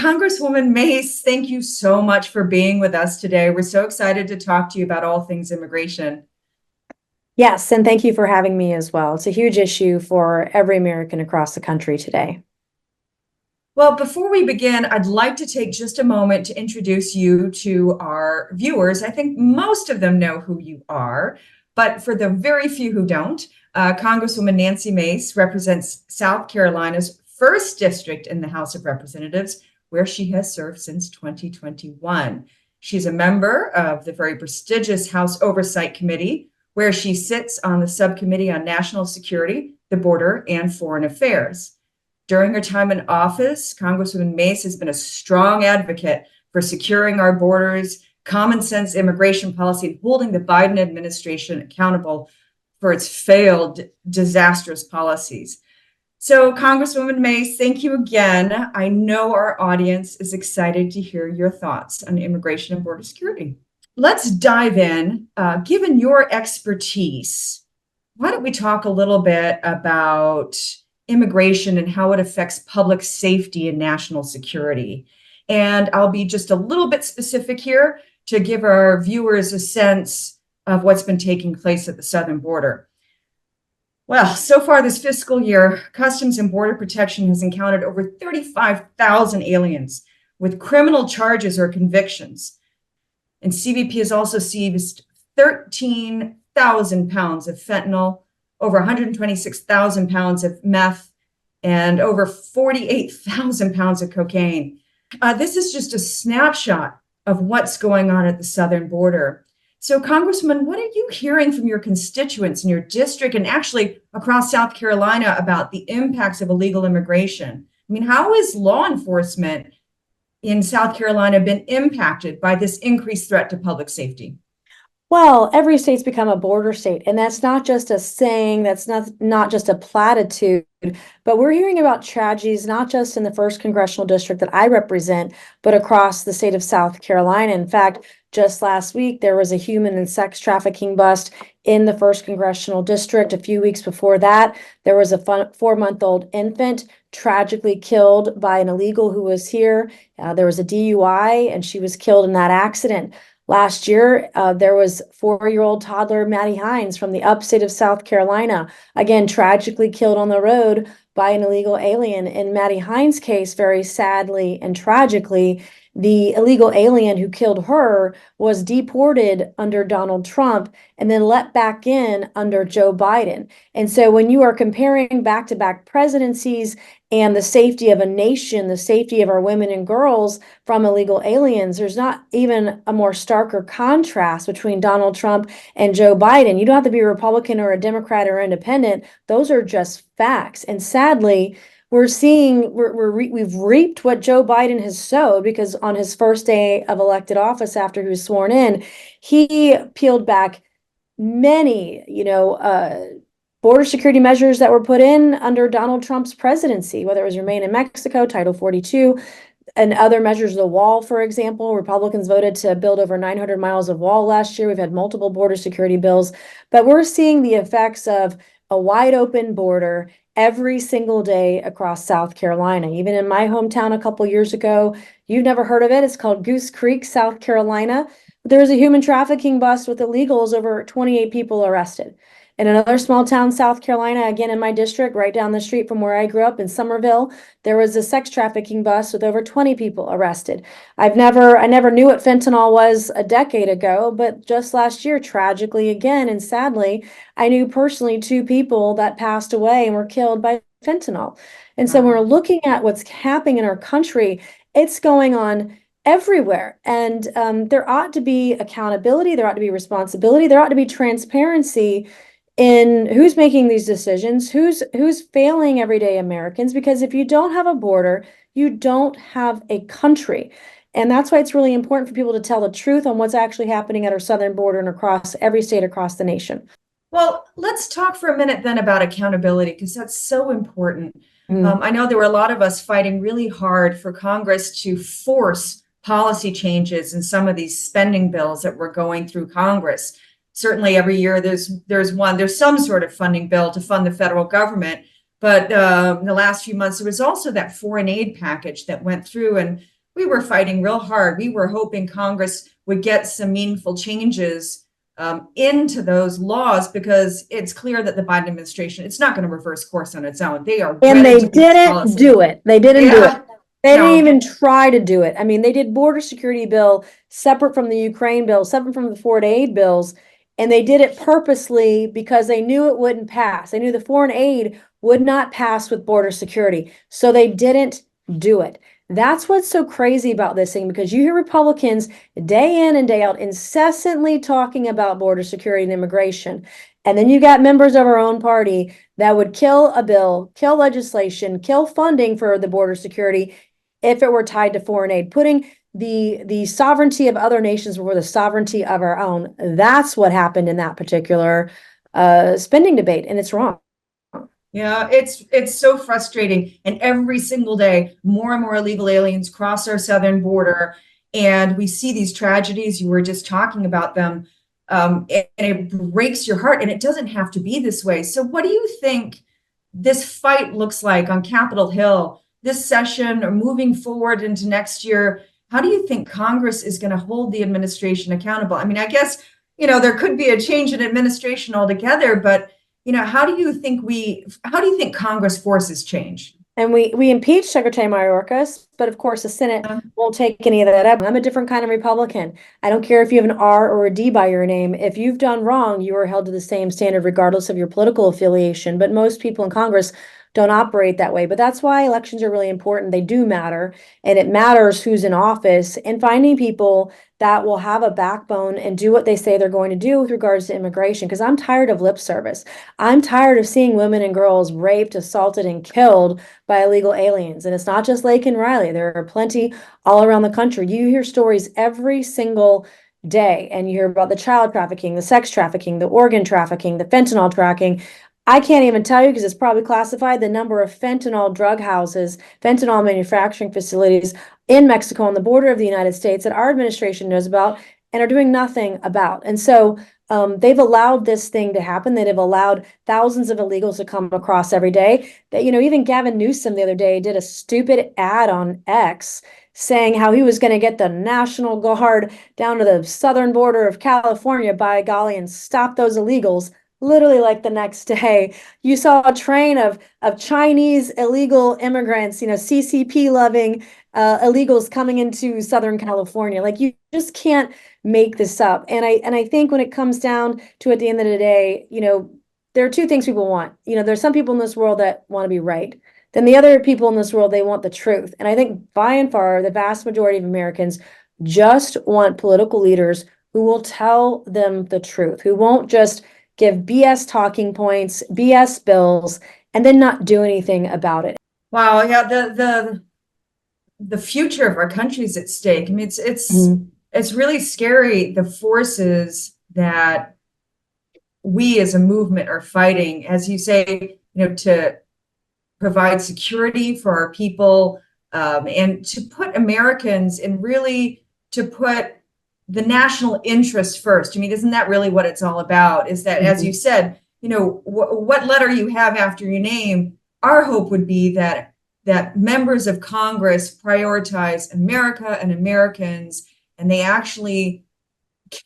Congresswoman Mace, thank you so much for being with us today. We're so excited to talk to you about all things immigration. Yes, and thank you for having me as well. It's a huge issue for every American across the country today. Well, before we begin, I'd like to take just a moment to introduce you to our viewers. I think most of them know who you are, but for the very few who don't, Congresswoman Nancy Mace represents South Carolina's 1st District in the House of Representatives, where she has served since 2021. She's a member of the very prestigious House Oversight Committee, where she sits on the Subcommittee on National Security, the Border, and Foreign Affairs. During her time in office, Congresswoman Mace has been a strong advocate for securing our borders, common sense immigration policy, and holding the Biden administration accountable for its failed, disastrous policies. So, Congresswoman Mace, thank you again. I know our audience is excited to hear your thoughts on immigration and border security. Let's dive in. Given your expertise, why don't we talk a little bit about immigration and how it affects public safety and national security? And I'll be just a little bit specific here to give our viewers a sense of what's been taking place at the southern border. Well, so far this fiscal year, Customs and Border Protection has encountered over 35,000 aliens with criminal charges or convictions. And CBP has also seized 13,000 pounds of fentanyl, over 126,000 pounds of meth, and over 48,000 pounds of cocaine. This is just a snapshot of what's going on at the southern border. So, Congressman, what are you hearing from your constituents in your district and actually across South Carolina about the impacts of illegal immigration? I mean, how has law enforcement in South Carolina been impacted by this increased threat to public safety? Well, every state's become a border state, and that's not just a saying, that's not just a platitude, but we're hearing about tragedies, not just in the 1st Congressional District that I represent, but across the state of South Carolina. In fact, just last week, there was a human and sex trafficking bust in the 1st Congressional District. A few weeks before that, there was a 4-month-old infant tragically killed by an illegal who was here. There was a DUI, and she was killed in that accident. Last year, there was 4-year-old toddler Maddie Hines from the upstate of South Carolina, again, tragically killed on the road by an illegal alien. In Maddie Hines' case, very sadly and tragically, the illegal alien who killed her was deported under Donald Trump and then let back in under Joe Biden. And so when you are comparing back-to-back presidencies and the safety of a nation, the safety of our women and girls from illegal aliens, there's not even a more starker contrast between Donald Trump and Joe Biden. You don't have to be a Republican or a Democrat or independent. Those are just facts. And sadly, we're seeing we've reaped what Joe Biden has sowed, because on his first day of elected office after he was sworn in, he peeled back many, border security measures that were put in under Donald Trump's presidency, whether it was Remain in Mexico, Title 42, and other measures, the wall, for example. Republicans voted to build over 900 miles of wall last year. We've had multiple border security bills, but we're seeing the effects of a wide open border every single day across South Carolina. Even in my hometown a couple years ago, you've never heard of it. It's called Goose Creek, South Carolina. There was a human trafficking bust with illegals, over 28 people arrested. In another small town, South Carolina, again in my district, right down the street from where I grew up in Summerville, there was a sex trafficking bust with over 20 people arrested. I never knew what fentanyl was a decade ago, but just last year, tragically again, and sadly, I knew personally 2 people that passed away and were killed by fentanyl. And so when we're looking at what's happening in our country, it's going on everywhere. And there ought to be accountability, there ought to be responsibility, there ought to be transparency in who's making these decisions, who's failing everyday Americans, because if you don't have a border, you don't have a country. And that's why it's really important for people to tell the truth on what's actually happening at our southern border and across every state across the nation. Well, let's talk for a minute then about accountability, because that's so important. I know there were a lot of us fighting really hard for Congress to force policy changes in some of these spending bills that were going through Congress. Certainly every year there's some sort of funding bill to fund the federal government. But in the last few months, there was also that foreign aid package that went through. And we were fighting real hard. We were hoping Congress would get some meaningful changes into those laws, because it's clear that the Biden administration, it's not going to reverse course on its own. They are And wedded they to this didn't policy. do it. They didn't do it. Yeah, They didn't no, even try to do it. I mean, they did border security bill separate from the Ukraine bill, separate from the foreign aid bills, and they did it purposely because they knew it wouldn't pass. They knew the foreign aid would not pass with border security. So they didn't do it. That's what's so crazy about this thing, because you hear Republicans day in and day out incessantly talking about border security and immigration. And then you got members of our own party that would kill a bill, kill legislation, kill funding for the border security if it were tied to foreign aid, putting the sovereignty of other nations before the sovereignty of our own. That's what happened in that particular spending debate, and it's wrong. yeah, it's so frustrating. And every single day, more and more illegal aliens cross our southern border, and we see these tragedies. You were just talking about them, and it breaks your heart. And it doesn't have to be this way. So, what do you think this fight looks like on Capitol Hill this session, or moving forward into next year? How do you think Congress is going to hold the administration accountable? I mean, I guess, there could be a change in administration altogether, but how do you think Congress forces change? And we impeached Secretary Mayorkas, but of course the Senate won't take any of that up. I'm a different kind of Republican. I don't care if you have an R or a D by your name. If you've done wrong, you are held to the same standard regardless of your political affiliation. But most people in Congress don't operate that way. But that's why elections are really important. They do matter, and it matters who's in office, and finding people that will have a backbone and do what they say they're going to do with regards to immigration. Because I'm tired of lip service. I'm tired of seeing women and girls raped, assaulted, and killed by illegal aliens. And it's not just Lake and Riley. There are plenty all around the country. You hear stories every single day, and you hear about the child trafficking, the sex trafficking, the organ trafficking, the fentanyl trafficking. I can't even tell you, because it's probably classified, the number of fentanyl drug houses, fentanyl manufacturing facilities in Mexico on the border of the United States that our administration knows about and are doing nothing about. And so they've allowed this thing to happen. They've allowed thousands of illegals to come across every day. That, even Gavin Newsom the other day did a stupid ad on X saying how he was going to get the National Guard down to the southern border of California, by golly, and stop those illegals. Literally, like the next day, you saw a train of Chinese illegal immigrants, CCP loving illegals coming into Southern California. Like, you just can't make this up. And I think when it comes down to, at the end of the day, there are two things people want. There's some people in this world that want to be right. Then the other people in this world, they want the truth. And I think by and far, the vast majority of Americans just want political leaders who will tell them the truth, who won't just give BS talking points, BS bills, and then not do anything about it. Wow, yeah, the future of our country is at stake. I mean, it's really scary, the forces that we as a movement are fighting, as you say, to provide security for our people, and to put Americans, and really to put the national interest first. I mean, isn't that really what it's all about? Is that, as you said, what letter you have after your name, our hope would be that members of Congress prioritize America and Americans, and they actually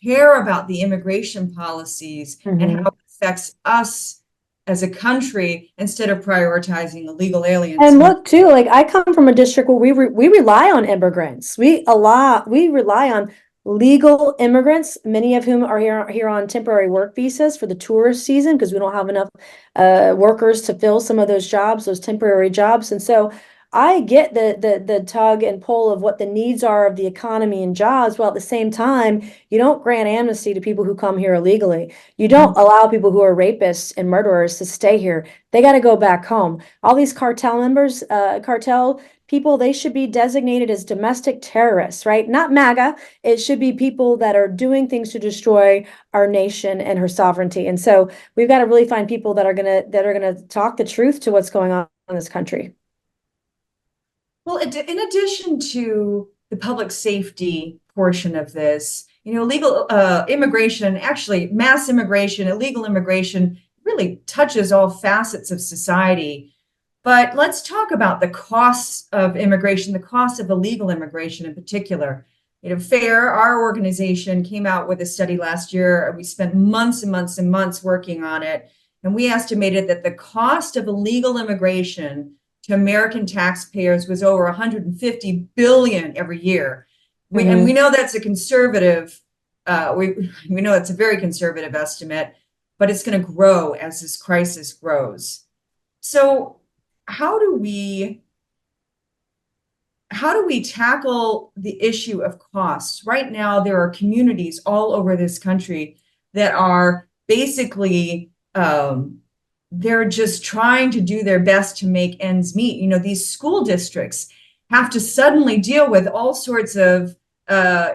care about the immigration policies and how it affects us as a country, instead of prioritizing illegal aliens. And look, too, like, I come from a district where we rely on immigrants. We rely on legal immigrants, many of whom are here on temporary work visas for the tourist season, because we don't have enough workers to fill some of those jobs, those temporary jobs. And so I get the tug and pull of what the needs are of the economy and jobs, while at the same time, you don't grant amnesty to people who come here illegally. You don't allow people who are rapists and murderers to stay here. They got to go back home. All these cartel members, cartel people, they should be designated as domestic terrorists, right? Not MAGA. It should be people that are doing things to destroy our nation and her sovereignty. And so we've got to really find people that are gonna talk the truth to what's going on in this country. Well, in addition to the public safety portion of this, legal immigration, actually mass immigration, illegal immigration, really touches all facets of society. But let's talk about the costs of immigration, the cost of illegal immigration in particular. FAIR, our organization, came out with a study last year. We spent months and months and months working on it. And we estimated that the cost of illegal immigration to American taxpayers was over 150 billion every year. And we know that's a conservative, we know it's a very conservative estimate, but it's going to grow as this crisis grows. So how do we tackle the issue of costs? Right now, there are communities all over this country that are basically, they're just trying to do their best to make ends meet. These school districts have to suddenly deal with all sorts of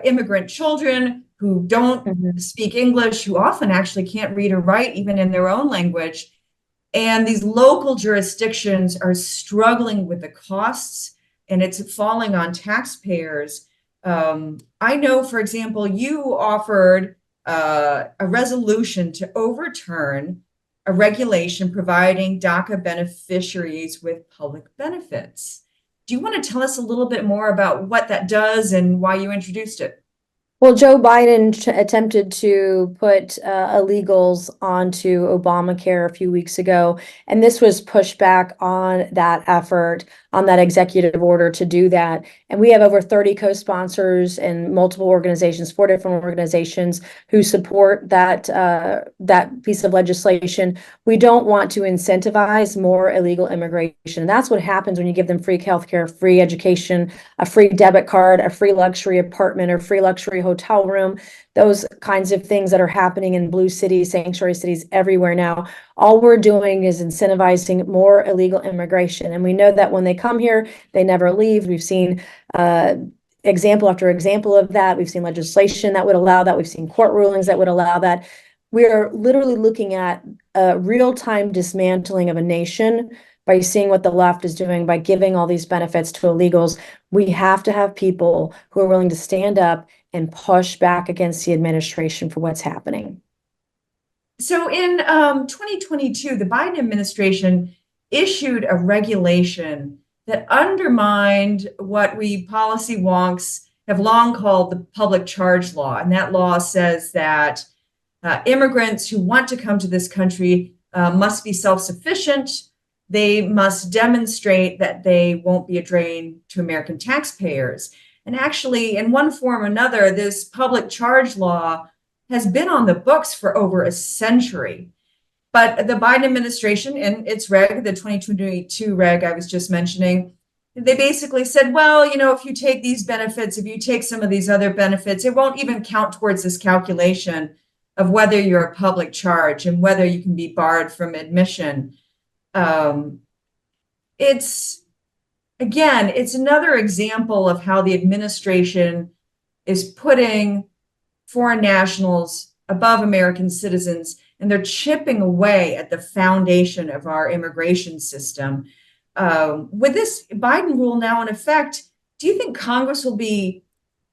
immigrant children who don't speak English, who often actually can't read or write even in their own language. And these local jurisdictions are struggling with the costs, and it's falling on taxpayers. I know, for example, you offered a resolution to overturn a regulation providing DACA beneficiaries with public benefits. Do you want to tell us a little bit more about what that does and why you introduced it? Well, Joe Biden attempted to put illegals onto Obamacare a few weeks ago, and this was pushback on that effort, on that executive order to do that. And we have over 30 co-sponsors and multiple organizations, 4 different organizations who support that that piece of legislation. We don't want to incentivize more illegal immigration. That's what happens when you give them free healthcare, free education, a free debit card, a free luxury apartment, or free luxury hotel room, those kinds of things that are happening in blue cities, sanctuary cities everywhere now. All we're doing is incentivizing more illegal immigration. And we know that when they come here, they never leave. We've seen example after example of that. We've seen legislation that would allow that. We've seen court rulings that would allow that. We are literally looking at a real-time dismantling of a nation by seeing what the left is doing, by giving all these benefits to illegals. We have to have people who are willing to stand up and push back against the administration for what's happening. So in 2022, the Biden administration issued a regulation that undermined what we policy wonks have long called the public charge law. And that law says that immigrants who want to come to this country must be self-sufficient. They must demonstrate that they won't be a drain to American taxpayers. And actually, in one form or another, this public charge law has been on the books for over a century. But the Biden administration, in its reg, the 2022 reg I was just mentioning, they basically said, well, if you take these benefits, if you take some of these other benefits, it won't even count towards this calculation of whether you're a public charge and whether you can be barred from admission. It's another example of how the administration is putting foreign nationals above American citizens, and they're chipping away at the foundation of our immigration system. With this Biden rule now in effect, do you think Congress will be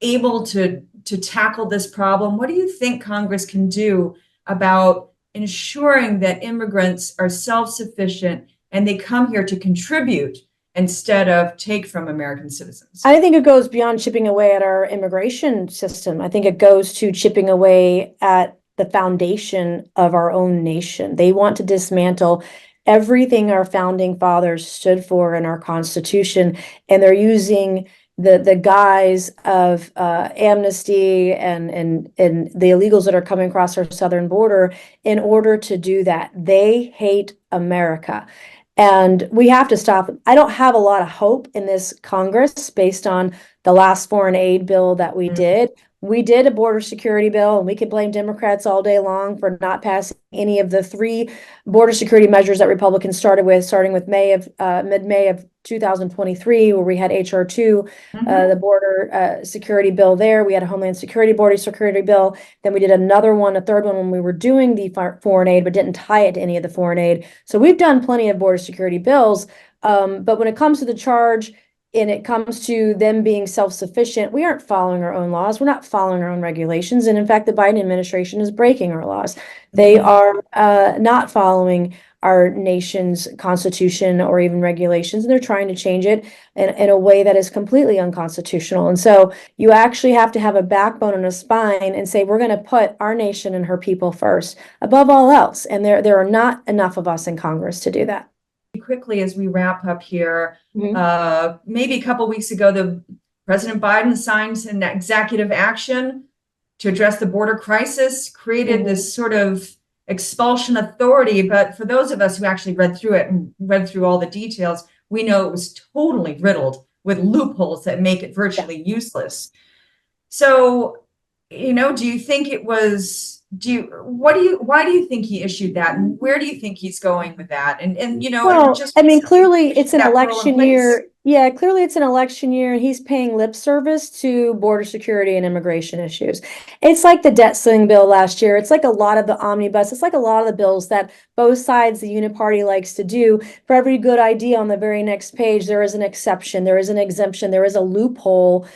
able to tackle this problem? What do you think Congress can do about ensuring that immigrants are self-sufficient and they come here to contribute instead of take from American citizens? I think it goes beyond chipping away at our immigration system. I think it goes to chipping away at the foundation of our own nation. They want to dismantle everything our founding fathers stood for in our Constitution, and they're using the guise of amnesty and the illegals that are coming across our southern border in order to do that. They hate America. And we have to stop them. I don't have a lot of hope in this Congress based on the last foreign aid bill that we did. We did a border security bill, and we could blame Democrats all day long for not passing any of the 3 border security measures that Republicans started with, starting with mid-May of 2023, where we had HR 2, the border security bill there. We had a Homeland Security border security bill. Then we did another one, a third one, when we were doing the foreign aid, but didn't tie it to any of the foreign aid. So we've done plenty of border security bills. But when it comes to the charge, and it comes to them being self-sufficient, we aren't following our own laws. We're not following our own regulations. And in fact, the Biden administration is breaking our laws. They are not following our nation's constitution or even regulations, and they're trying to change it in a way that is completely unconstitutional. And so you actually have to have a backbone and a spine and say, we're going to put our nation and her people first above all else. And there are not enough of us in Congress to do that. Quickly, as we wrap up here, Mhm. maybe a couple weeks ago, President Biden signed an executive action to address the border crisis, created this sort of expulsion authority. But for those of us who actually read through it and read through all the details, we know it was totally riddled with loopholes that make it virtually useless. So, do you think it was, why do you think he issued that? And where do you think he's going with that? And, and Well, just I mean, recently clearly pushing it's an that rule in election place. year. Yeah, clearly it's an election year, and he's paying lip service to border security and immigration issues. It's like the debt ceiling bill last year. It's like a lot of the omnibus. It's like a lot of the bills that both sides, the uniparty likes to do. For every good idea on the very next page, there is an exception, there is an exemption, there is a loophole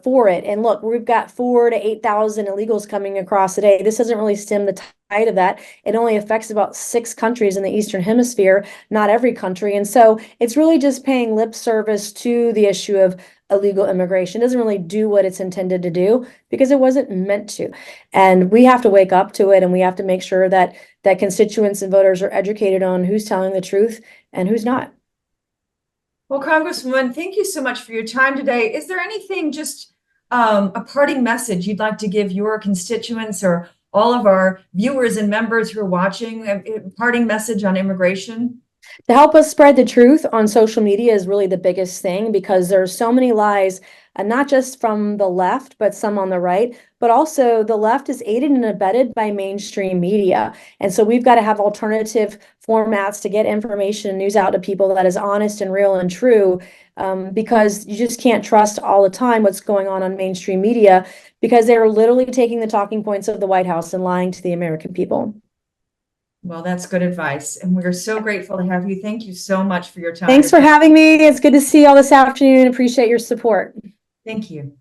for it. And look, we've got 4,000 to 8,000 illegals coming across a day. This doesn't really stem the tide of that. It only affects about 6 countries in the Eastern Hemisphere, not every country. And so it's really just paying lip service to the issue of illegal immigration. It doesn't really do what it's intended to do because it wasn't meant to. And we have to wake up to it, and we have to make sure that constituents and voters are educated on who's telling the truth and who's not. Well, Congresswoman, thank you so much for your time today. Is there anything, just a parting message you'd like to give your constituents or all of our viewers and members who are watching, a parting message on immigration? To help us spread the truth on social media is really the biggest thing, because there are so many lies, not just from the left, but some on the right, but also the left is aided and abetted by mainstream media. And so we've got to have alternative formats to get information and news out to people that is honest and real and true, because you just can't trust all the time what's going on mainstream media, because they're literally taking the talking points of the White House and lying to the American people. Well, that's good advice. And we're so grateful to have you. Thank you so much for your Thanks time. for having me. It's good to see you all this afternoon. Appreciate your support. Thank you.